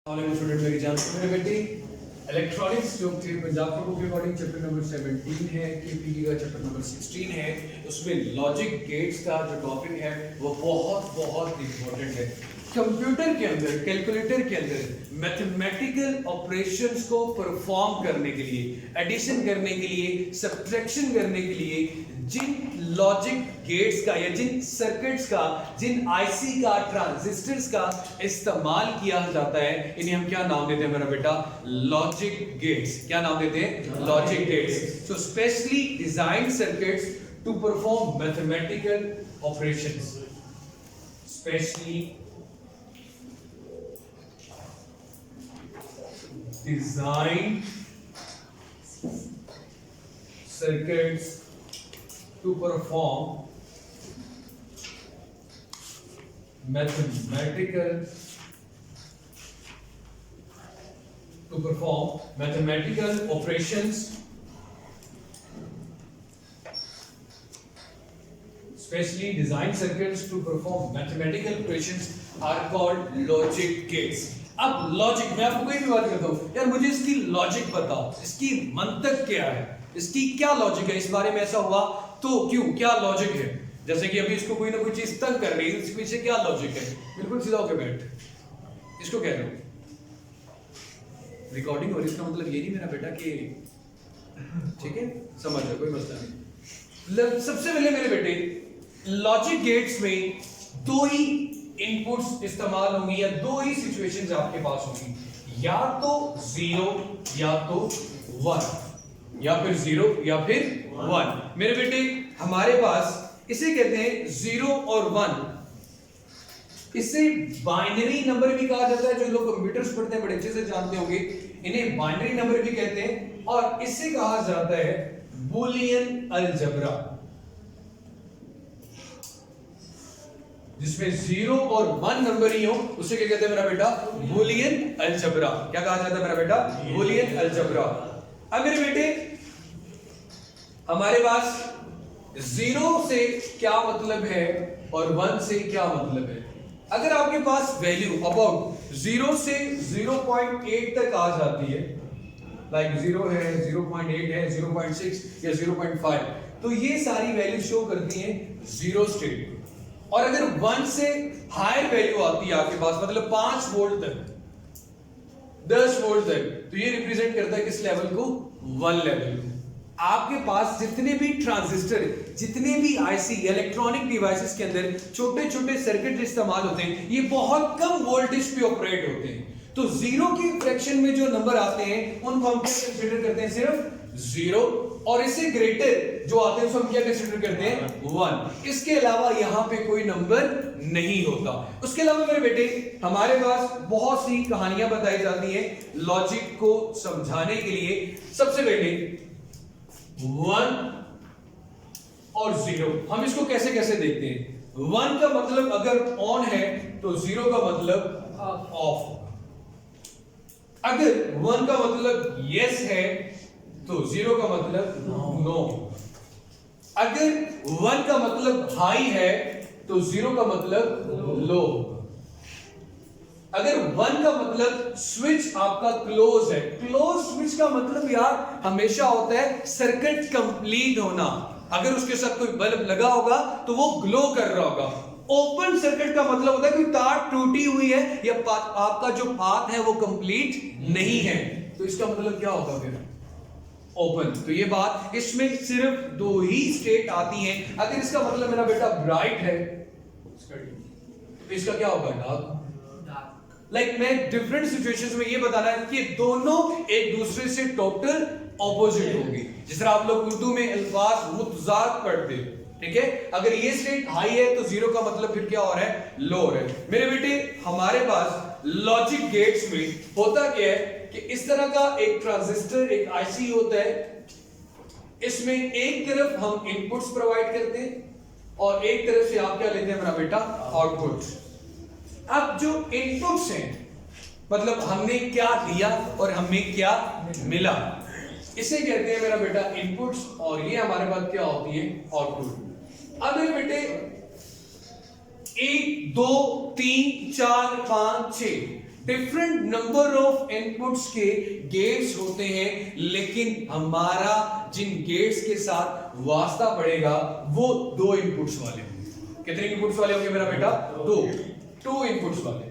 Student मेरी जान मेरे बेटे इलेक्ट्रॉनिक्स जो कि पंजाब के बुक अकॉर्डिंग चैप्टर नंबर 17 है, केपीटी का चैप्टर नंबर 16 है। उसमें लॉजिक गेट्स का जो टॉपिक है वो बहुत बहुत इंपॉर्टेंट है। कंप्यूटर के अंदर, कैलकुलेटर के अंदर मैथमेटिकल ऑपरेशंस को परफॉर्म करने के लिए, एडिशन करने के लिए, सब्ट्रैक्शन करने के लिए जिन लॉजिक गेट्स का या जिन सर्किट्स का, जिन आईसी का, ट्रांजिस्टर्स का इस्तेमाल किया जाता है, इन्हें हम क्या नाम देते हैं मेरा बेटा? Logic gates. क्या नाम देते हैं? Logic gates. So specially design circuits to perform mathematical operations, specially design circuits to perform mathematical operations, especially design circuits to perform mathematical operations are called logic gates. अब लॉजिक, मैं आपको कोई भी बात करता हूं यार, मुझे इसकी लॉजिक बताओ, इसकी मंतक क्या है, इसकी क्या लॉजिक है, इस बारे में ऐसा हुआ तो क्यों, क्या लॉजिक है? जैसे कि अभी इसको कोई ना कोई चीज तंग कर रही है, इसके पीछे क्या लॉजिक है? बिल्कुल सीधा होकर बैठ, इसको कह रहे हो रिकॉर्डिंग हो रही, इसका मतलब ये नहीं मेरा बेटा कि ठीक है, समझ जाओ, कोई मसला नहीं। सबसे पहले मेरे बेटे लॉजिक गेट्स में दो ही इनपुट्स इस्तेमाल होंगी या दो ही सिचुएशंस आपके पास होंगी, या तो 0 या तो 1, या फिर 0 या फिर 1। मेरे बेटे हमारे पास इसे कहते हैं 0 और 1। इसे बाइनरी नंबर भी कहा जाता है, जो लोग कंप्यूटर्स पढ़ते हैं बड़े अच्छे से जानते होंगे, इन्हें बाइनरी नंबर भी कहते हैं। और इसे कहा जाता है बूलियन अलजेब्रा, जिसमें 0 और 1 नंबर ही हो, उसे क्या कहते हैं मेरा बेटा? Boolean algebra. क्या कहा जाता है मेरा बेटा? Boolean algebra. अब मेरे बेटे हमारे पास 0 से क्या मतलब है और 1 से क्या मतलब है? अगर आपके पास वैल्यू अबाउट 0 से 0.8 तक आ जाती है, लाइक 0 है, 0.8 है, 0.6 या 0.5, तो ये सारी वैल्यू शो करती हैं 0 स्टेट। और अगर 1 से हायर वैल्यू आती है आपके पास, मतलब 5 वोल्ट तक, 10 वोल्ट तक, तो ये रिप्रेजेंट करता है किस लेवल को? 1 लेवल को। आपके पास जितने भी ट्रांजिस्टर, जितने भी आईसी, इलेक्ट्रॉनिक डिवाइसेस के अंदर छोटे छोटे सर्किट इस्तेमाल होते हैं, ये बहुत कम वोल्टेज पे ऑपरेट होते हैं। तो 0 की फ्रैक्शन में जो नंबर आते हैं उनको हम क्या कंसीडर करते हैं? सिर्फ 0। और इससे ग्रेटर जो आते हैं उसको हम क्या कंसीडर करते हैं? 1। इसके अलावा यहां पे कोई नंबर नहीं होता। उसके अलावा मेरे बेटे हमारे पास बहुत सी कहानियां बताई जाती हैं लॉजिक को समझाने के लिए। सबसे पहले 1 और 0, हम इसको कैसे कैसे देखते हैं? 1 का मतलब अगर ऑन है तो 0 का मतलब ऑफ। अगर 1 का मतलब यस है तो 0 का मतलब नो। अगर 1 का मतलब हाई है तो 0 का मतलब लो। अगर 1 का मतलब स्विच आपका क्लोज है, क्लोज स्विच का मतलब यार हमेशा होता है सर्किट कंप्लीट होना। अगर उसके साथ कोई बल्ब लगा होगा तो वो ग्लो कर रहा होगा। ओपन सर्किट का मतलब होता है कोई तार टूटी हुई है या आपका जो पाथ है वो कंप्लीट नहीं है, तो इसका मतलब क्या होगा फिर? ओपन। तो ये बात, इसमें सिर्फ दो ही स्टेट आती हैं। अगर इसका मतलब मेरा बेटा ब्राइट है तो इसका क्या होगा? डार्क। लाइक मैं डिफरेंट सिचुएशंस में ये बताना है कि दोनों एक दूसरे से टोटल ऑपोजिट होगी। जिस तरह आप लोग उर्दू में अल्फाज मुतजाद पढ़ते, ठीक है? अगर ये स्टेट हाई है तो 0 का मतलब फिर क्या हो रहा है? लो हो रहा है। मेरे बेटे हमारे पास लॉजिक गेट्स में होता क्या है कि इस तरह का एक ट्रांजिस्टर, एक आईसी होता है। इसमें एक तरफ हम इनपुट्स प्रोवाइड करते हैं और एक तरफ से आप क्या लेते हैं मेरा बेटा? आउटपुट। अब जो इनपुट्स हैं, मतलब हमने क्या दिया और हमें क्या मिला, इसे कहते हैं मेरा बेटा इनपुट्स, और ये हमारे पास क्या होती है? आउटपुट। अब मेरे बेटे 1 2 3 4 5 6 डिफरेंट नंबर ऑफ इनपुट्स के गेट्स होते हैं, लेकिन हमारा जिन गेट्स के साथ वास्ता पड़ेगा वो 2 इनपुट्स वाले होंगे। कितने इनपुट्स वाले होंगे मेरा बेटा? 2 इनपुट्स वाले।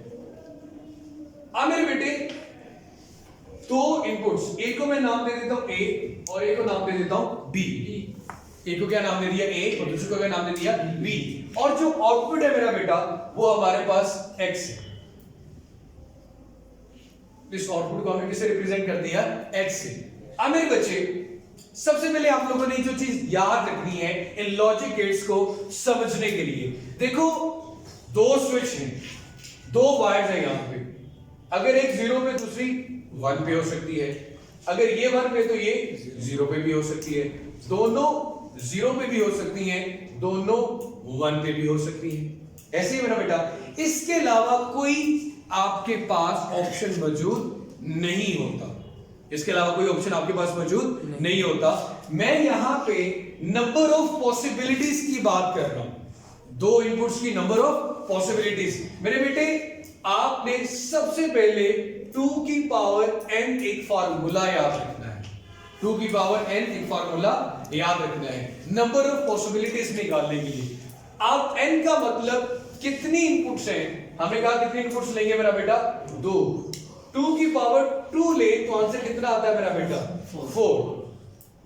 अब मेरे बेटे 2 इनपुट्स, एक को मैं नाम दे देता हूं ए और एक को नाम दे देता हूं बी। एक को क्या नाम दे दिया? ए, और दूसरे को क्या नाम दे दिया? बी। और जो आउटपुट है मेरा बेटा वो हमारे पास एक्स है। इस आउटपुट को हमने किसे रिप्रेजेंट कर दिया? एक्स से। अब मेरे बच्चे सबसे पहले आप लोगों ने जो चीज याद रखनी है इन लॉजिक गेट्स को समझने के लिए, देखो 2 स्विच हैं, 2 वायर्स हैं यहां पे। अगर एक 0 पे दूसरी 1 पे हो सकती है, अगर ये 1 पे तो ये 0 पे भी हो सकती है, दोनों 0 पे भी हो सकती हैं, दोनों 1 पे भी हो सकती हैं। ऐसे ही मेरा बेटा, इसके अलावा कोई आपके पास ऑप्शन मौजूद नहीं होता। इसके अलावा कोई ऑप्शन आपके पास मौजूद नहीं होता। मैं यहां पे नंबर ऑफ पॉसिबिलिटीज की बात कर रहा हूं, 2 इनपुट्स की नंबर ऑफ पॉसिबिलिटीज। मेरे बेटे आपने सबसे पहले 2 की पावर n एक फार्मूला याद रखना है। 2 की पावर n एक फार्मूला याद रखना है नंबर ऑफ पॉसिबिलिटीज निकालने के लिए। अब n का मतलब कितनी इनपुट्स हैं? हमने कहा कितनी इनपुट्स लेंगे मेरा बेटा? 2। 2 की पावर 2 ले तो आंसर कितना आता है मेरा बेटा? 4।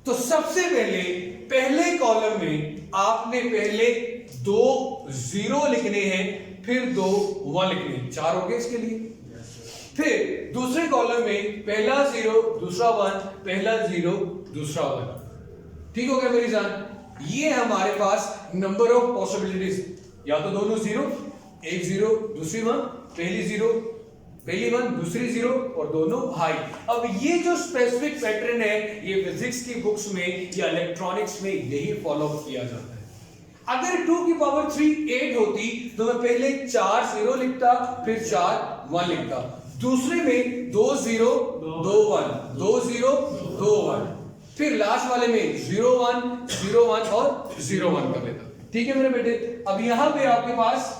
तो सबसे पहले कॉलम में आपने पहले 2 0 लिखने हैं, फिर 2 1 लिखने हैं। 4 हो गए इसके लिए। फिर दूसरे कॉलम में पहला 0 दूसरा 1, पहला 0 दूसरा 1। ठीक हो गया मेरी जान? ये हमारे पास नंबर ऑफ पॉसिबिलिटीज, या तो दोनों 0, एक 0 दूसरी 1, पहली 1 दूसरी 0 और दोनों हाई। अब ये जो स्पेसिफिक पैटर्न है ये फिजिक्स की बुक्स में या इलेक्ट्रॉनिक्स में यही फॉलो किया जाता है। अगर 2 की पावर 3 8 होती तो मैं पहले 4 0 लिखता, फिर 4 1 लिखता, दूसरे में 2 0 2 1 2 0 2 1, फिर लास्ट वाले में 0 1 0 1 और 0 1 कर लेता। ठीक है मेरे बेटे? अब यहां पे आपके पास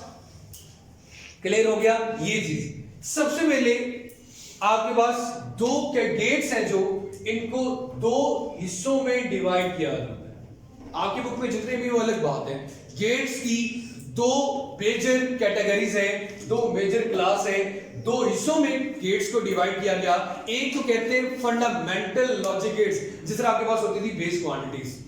क्लियर हो गया ये चीज। सबसे पहले आपके पास 2 गेट्स हैं जो इनको 2 हिस्सों में डिवाइड किया जाता है। आपकी बुक में जितने भी वो अलग बात है। गेट्स की 2 मेजर कैटेगरीज है, 2 मेजर क्लास है, 2 हिस्सों में गेट्स को डिवाइड किया गया। एक तो कहते हैं फंडामेंटल लॉजिक गेट्स, जिस तरह आपके पास होती थी बेस क्वांटिटीज,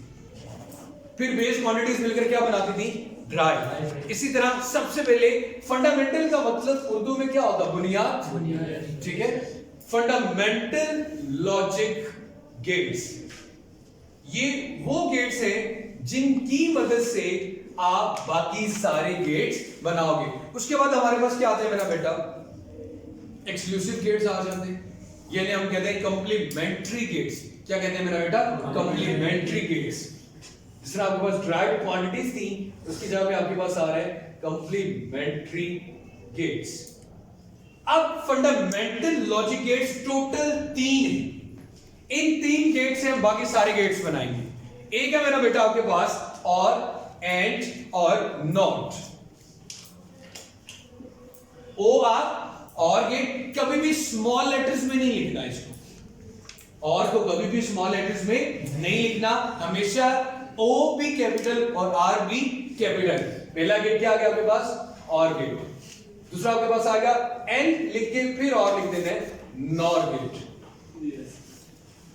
फिर बेस क्वांटिटीज मिलकर क्या बनाती थी? ड्राई। इसी तरह सबसे पहले फंडामेंटल का मतलब उर्दू में क्या होता? बुनियाद। ठीक है, फंडामेंटल लॉजिक गेट्स ये वो गेट्स हैं जिनकी मदद से आप बाकी सारे गेट्स बनाओगे। उसके बाद हमारे पास क्या आता है मेरा बेटा? एक्सक्लूसिव गेट्स आ जाते हैं, यानी हम कहते हैं कंप्लीमेंट्री गेट्स। क्या कहते हैं मेरा बेटा? Complementary gates. जिस तरह आपके पास ड्राइव्ड क्वांटिटीज थी उसकी जगह पे आपके पास आ रहा है कंप्लीमेंट्री गेट्स। अब फंडामेंटल लॉजिक गेट्स टोटल 3 हैं। इन 3 गेट्स से हम बाकी सारे गेट्स बनाएंगे। एक है मेरा बेटा आपके पास और, एंड और नॉट। और गेट कभी भी स्मॉल लेटर्स में नहीं लिखना इसको, और को कभी भी स्मॉल लेटर्स में नहीं लिखना, हमेशा O भी कैपिटल और R भी कैपिटल। पहला गेट क्या आ गया आपके पास? और गेट। दूसरा आपके पास आ गया N लिख के फिर और लिख देना है नॉर गेट।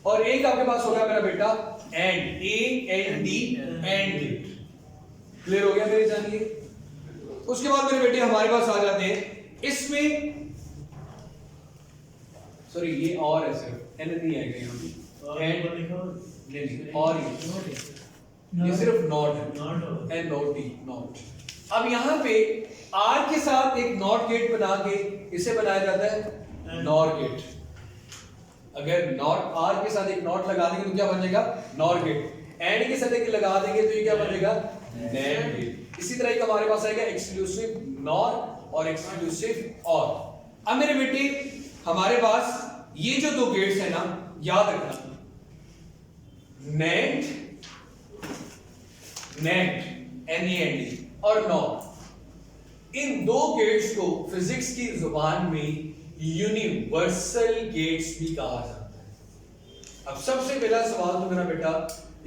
और एक आपके पास होगा मेरा बेटा and, AND and gate. Clear हो गया मेरे जानिए? उसके बाद मेरे बेटे हमारे पास आ जाते हैं इसमें, सॉरी ये और है, सिर्फ N नहीं आएगा यहां, एंड और ये सिर्फ नॉट है, नॉट। अब यहां पे R के साथ एक नॉट गेट बना के इसे बनाया जाता है नॉर गेट। अगर नॉट R के साथ एक नॉट लगा देंगे तो क्या बनेगा? Nor gate. एंड के साथ एक लगा देंगे तो ये क्या बनेगा? NAND gate. इसी तरह एक हमारे पास आएगा एक्सक्लूसिव नॉर और एक्सक्लूसिव और। अब मेरे बेटे हमारे पास ये जो 2 गेट्स है ना, याद रखना, नैंड NAND और नॉर, इन 2 गेट्स को फिजिक्स की जुबान में यूनिवर्सल गेट्स भी कहा जाता है। अब सबसे पहला सवाल तो मेरा बेटा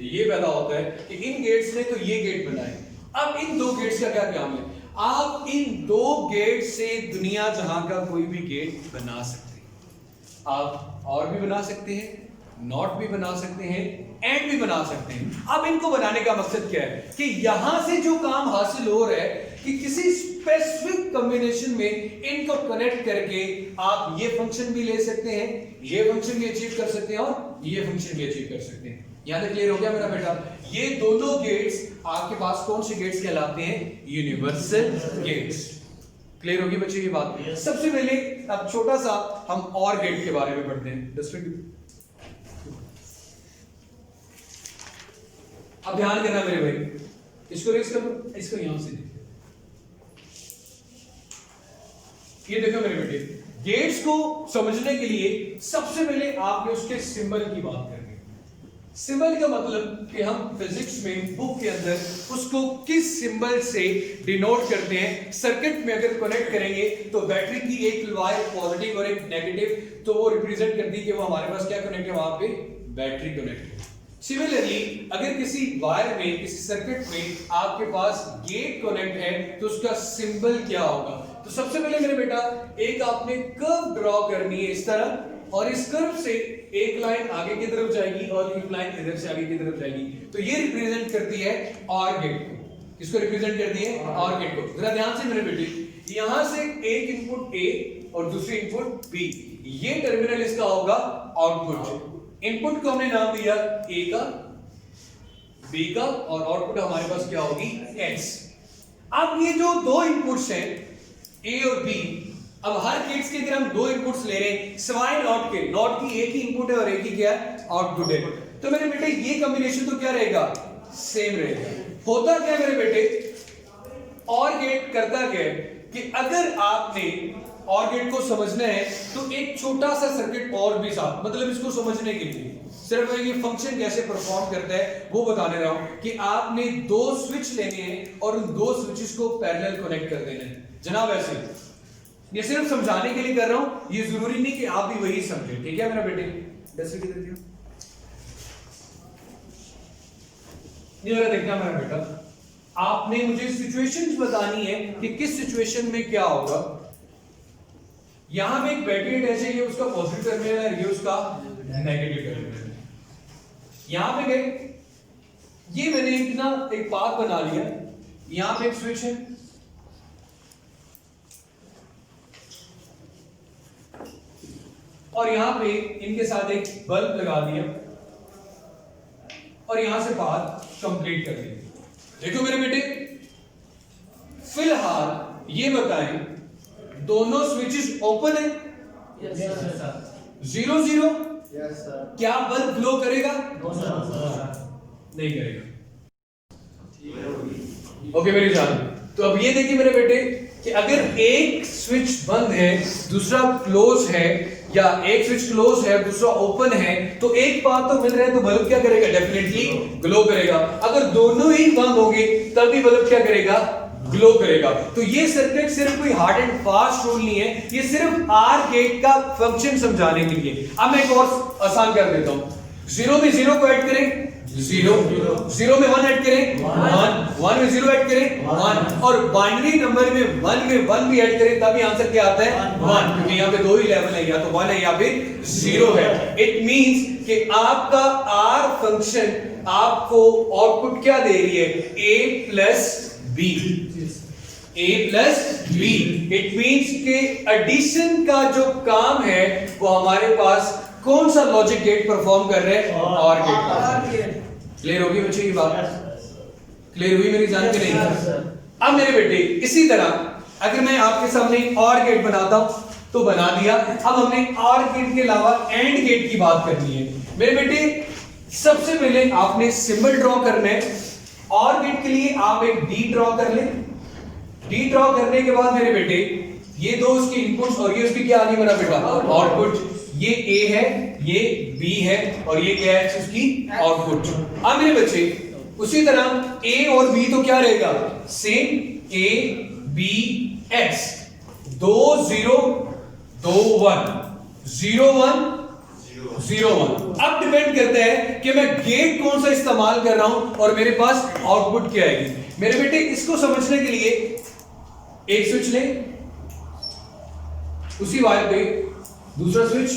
ये पैदा होता है कि इन गेट्स ने तो ये गेट बनाए, अब इन दो गेट्स का क्या काम है? आप इन दो गेट से दुनिया जहां का कोई भी गेट बना सकते हैं। आप और भी बना सकते हैं, नॉट भी बना सकते हैं, एंड भी बना सकते हैं। अब इनको बनाने का मकसद क्या है कि यहां से जो काम हासिल हो रहा है कि किसी स्पेसिफिक कॉम्बिनेशन में इनको कनेक्ट करके आप ये फंक्शन भी ले सकते हैं, ये फंक्शन भी अचीव कर सकते हैं और ये फंक्शन भी अचीव कर सकते हैं। यहां तक क्लियर हो गया मेरा बेटा? ये दोनों गेट्स आपके पास कौन से गेट्स कहलाते हैं? Universal gets. क्लियर होगी बच्चे ये बात? सबसे पहले अब छोटा सा हम और गेट के बारे में पढ़ते हैं। अब ध्यान करना मेरे भाई, इसको रेस कर लो, इसको यहां से देखिए, ये देखो मेरे बेटे, गेट्स को समझने के लिए सबसे पहले आपने उसके सिंबल की बात करनी। सिंबल का मतलब कि हम फिजिक्स में बुक के अंदर उसको किस सिंबल से डिनोट करते हैं। सर्किट में अगर कनेक्ट करेंगे तो बैटरी की एक वायर पॉजिटिव और एक नेगेटिव, तो वो रिप्रेजेंट करती है कि वो हमारे पास क्या कनेक्ट है, वहां पे बैटरी कनेक्ट है। सिमिलरली अगर किसी वायर में, किसी सर्किट में आपके पास गेट कनेक्ट है तो उसका सिंबल क्या होगा? तो सबसे पहले मेरे बेटा एक आपने कर्व ड्रॉ करनी है इस तरह, और इस कर्व से एक लाइन आगे की तरफ जाएगी और एक लाइन इधर से आगे की तरफ जाएगी, तो ये रिप्रेजेंट करती है और गेट को। किसको रिप्रेजेंट करती है? और गेट को। जरा ध्यान से मेरे बेटे, यहां से एक इनपुट ए और दूसरी इनपुट बी, ये टर्मिनल इसका होगा आउटपुट। इनपुट को हमने नाम दिया ए का, बी का, और आउटपुट हमारे पास क्या होगी? एक्स। अब ये जो दो इनपुट्स हैं ए और बी, अब हर गेट्स के अगर हम दो इनपुट्स ले रहे हैं सिवाय नॉट के, नॉट की एक ही इनपुट है और एक ही क्या है? आउटपुट है, तो मेरे बेटे ये कॉम्बिनेशन तो क्या रहेगा? सेम रहेगा। होता क्या है मेरे बेटे, और गेट करता क्या है कि अगर आपने और गेट को समझना है तो एक छोटा सा सर्किट और भी साथ, मतलब इसको समझने के लिए सिर्फ ये फंक्शन कैसे परफॉर्म करता है वो बताने रहा हूं कि आपने दो स्विच लेने हैं और उन दो स्विचेस को पैरेलल कनेक्ट कर देना है। जनाब ऐसे ये सिर्फ समझाने के लिए कर रहा हूं, ये जरूरी नहीं कि आप भी वही समझे, ठीक है मेरा बेटे? जैसे किधर दिया ये जरा देखना मेरा बेटा, आपने मुझे सिचुएशंस बतानी है कि किस सिचुएशन में क्या होगा। यहां पे एक बैटरी अटैच है, ये उसका पॉजिटिव टर्मिनल है, ये उसका नेगेटिव टर्मिनल है। यहां पे गए, ये मैंने इतना एक पाथ बना लिया, यहां पे एक स्विच है, और यहां पे इनके साथ एक बल्ब लगा दिया, और यहां से पाथ कंप्लीट कर दिया। देखो मेरे बेटे, फिलहाल ये बताएं दोनों स्विचेस ओपन है? Yes sir. 0 0 yes sir. क्या बल्ब ग्लो करेगा? No sir. नहीं करेगा। ओके मेरी जान, तो अब ये देखिए मेरे बेटे कि अगर एक स्विच बंद है दूसरा क्लोज है, या एक स्विच क्लोज है दूसरा ओपन है, तो एक पाथ तो मिल रहा है, तो बल्ब क्या करेगा? डेफिनेटली ग्लो करेगा। अगर दोनों ही बंद होंगे तब भी बल्ब क्या करेगा? ग्लो करेगा। तो ये सर्किट सिर्फ कोई हार्ड एंड फास्ट रूल नहीं है, ये सिर्फ आर गेट का फंक्शन समझाने के लिए। अब मैं एक और आसान कर देता हूं, 0 में 0 को ऐड करें 0, 0 में 1 ऐड करें 1, 1 में 0 ऐड करें 1, और बाइनरी नंबर में 1 में 1 भी ऐड करें तभी आंसर क्या आता है? 1, क्योंकि यहाँ पे दो ही लेवल है, या तो 1 है या फिर 0 है। इट मींस कि आपका आर फंक्शन आपको आउटपुट क्या दे रही है? a plus B, a plus B. It means के एडिशन का जो काम है वो हमारे पास कौन सा लॉजिक गेट परफॉर्म कर रहे हैं? और गेट। क्लियर होगी बच्चे की बात? क्लियर हुई मेरी जान के नहीं? अब मेरे बेटे इसी तरह अगर मैं आपके सामने और गेट बनाता हूं तो बना दिया, अब हमने और गेट के अलावा एंड गेट की बात करनी है। मेरे बेटे सबसे पहले आपने सिंबल ड्रॉ करना है। और गेट के लिए आप एक डी ड्रॉ कर लें। डी ड्रॉ करने के बाद मेरे बेटे ये दो उसके इनपुट्स और ये उसकी क्या आ गई मेरा बेटा? आउटपुट। ये ए है, ये बी है, और ये क्या है? उसकी आउटपुट। अब मेरे बच्चे उसी तरह ए और बी तो क्या रहेगा? Same, A B X. 2 0 2 1 0 1 0 1। अब डिपेंड करता है कि मैं गेट कौन सा इस्तेमाल कर रहा हूं और मेरे पास आउटपुट क्या आएगी। मेरे बेटे इसको समझने के लिए एक स्विच लें, उसी वायर पे दूसरा स्विच,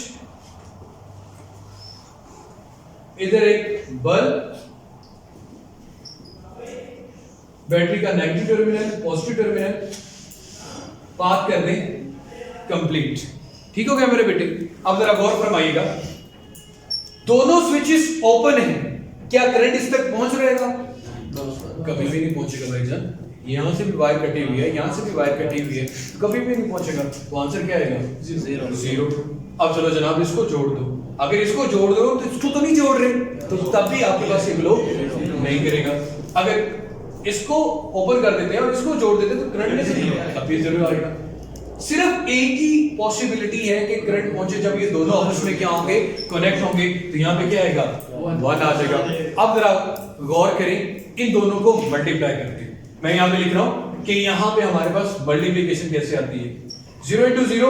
इधर एक बल्ब, बैटरी का negative terminal positive terminal, path कर दें कंप्लीट। ठीक हो गया मेरे बेटे। अब जरा गौर फरमाइएगा, दोनों स्विचेस ओपन हैं, क्या करंट इस तक पहुंच रहेगा? कभी भी नहीं पहुंचेगा भाईजान। यहां से भी वायर कटी हुई है, यहां से भी वायर कटी हुई है, कभी भी नहीं पहुंचेगा। तो आंसर क्या आएगा? 0। अब चलो जनाब इसको जोड़ दो। अगर इसको जोड़ दो तो इसको तो नहीं जोड़ रहे, तो तब भी आपके पास ये ग्लो नहीं करेगा। अगर इसको ओपन कर देते हैं और इसको जोड़ देते हैं तो करंट नहीं, तब भी जरूर आएगा। सिर्फ एक ही पॉसिबिलिटी है कि करंट पहुंचे जब ये दोनों आपस में क्या होंगे? कनेक्ट होंगे। तो यहां पे क्या आएगा? 1 आ जाएगा। अब जरा गौर करें इन दोनों को मल्टीप्लाई करके। मैं यहां पे लिख रहा हूं कि यहां पे हमारे पास मल्टीप्लिकेशन कैसे आती है? 0 into 0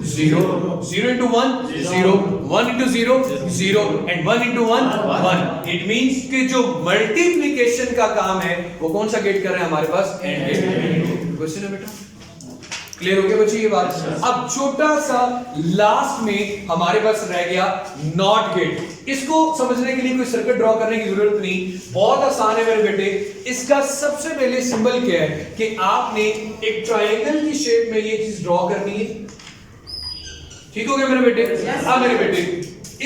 0, 0 into 1 0, 1 into 0 0 and 1 into 1 1। It means कि जो मल्टीप्लिकेशन का काम है वो कौन सा गेट कर रहे हैं हमारे पास? And gate. क्वेश्चन है बेटा, क्लियर हो गया बच्चे ये बात? अब छोटा सा लास्ट में हमारे पास रह गया नॉट गेट। इसको समझने के लिए कोई सर्किट ड्रॉ करने की जरूरत नहीं, बहुत आसान है मेरे बेटे। इसका सबसे पहले सिंबल क्या है कि आपने एक ट्रायंगल की शेप में ये चीज ड्रॉ करनी है। ठीक हो गया मेरे बेटे? अब मेरे बेटे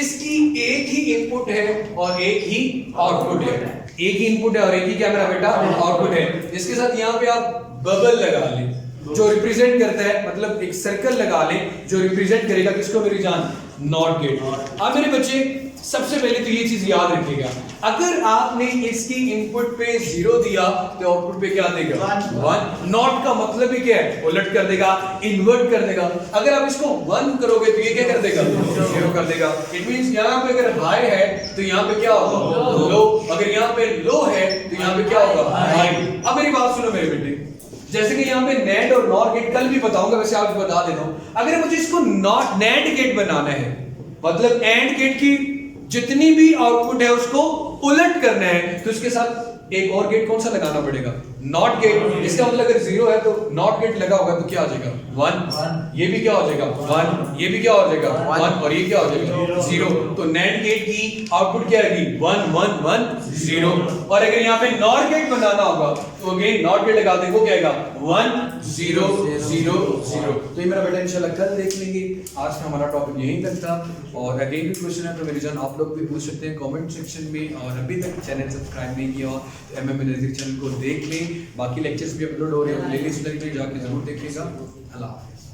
इसकी एक ही इनपुट है और एक ही आउटपुट है। एक ही इनपुट है और एक ही क्या मेरा बेटा? आउटपुट है। इसके साथ यहां पे आप बबल लगा लें जो रिप्रेजेंट करता है, मतलब एक सर्कल लगा लें जो रिप्रेजेंट करेगा किसको मेरी जान? Not gate. अब मेरे बच्चे सबसे पहले तो ये चीज याद रखिएगा, अगर आपने इसकी इनपुट पे 0 दिया तो आउटपुट पे क्या देगा? 1। नॉट का मतलब ही क्या है? उलट कर देगा, इन्वर्ट कर देगा। अगर आप इसको 1 करोगे तो ये क्या कर देगा? 0 कर देगा। इट मींस यहां पे अगर हाई है तो यहां पे क्या होगा? लो। अगर यहां पे लो है तो यहां पे क्या होगा? हाई। अब मेरी बात सुनो मेरे बेटे, जैसे कि यहाँ पे नेट और नॉट गेट कल भी बताऊंगा, वैसे आपको बता देता हूं। अगर मुझे इसको नॉट नेट गेट बनाना है, मतलब एंड गेट की जितनी भी आउटपुट है उसको उलट करना है, तो इसके साथ एक और गेट कौन सा लगाना पड़ेगा? Not gate. इसका मतलब अगर 0 है तो नॉट गेट लगा होगा तो क्या आ जाएगा? 1। ये भी क्या हो जाएगा? 1। ये भी क्या हो जाएगा? 1। और ये क्या हो जाएगा? 0। तो नेट गेट की आउटपुट क्या आएगी? 1 1 1 0। और अगर यहाँ पे नॉट गेट बनाना होगा तो अगेन नॉट गेट लगा देंगे, वो क्या आएगा? 1 0 0 0। तो ये मेरा बेटा इंशाल्लाह कल देख लेंगे। आज का हमारा टॉपिक यहीं तक था, और अगेन भी क्वेश्चन है तो मेरी जान आप लोग भी पूछ सकते हैं कमेंट सेक्शन में। और अभी तक चैनल सब्सक्राइब नहीं किया तो एमएम नज़ीर चैनल को देख लें। बाकी लेक्चर्स भी अपलोड हो रहे हैं, प्लेलिस्ट में जाके जरूर देखिएगा। अल्लाह हाफ़िज़।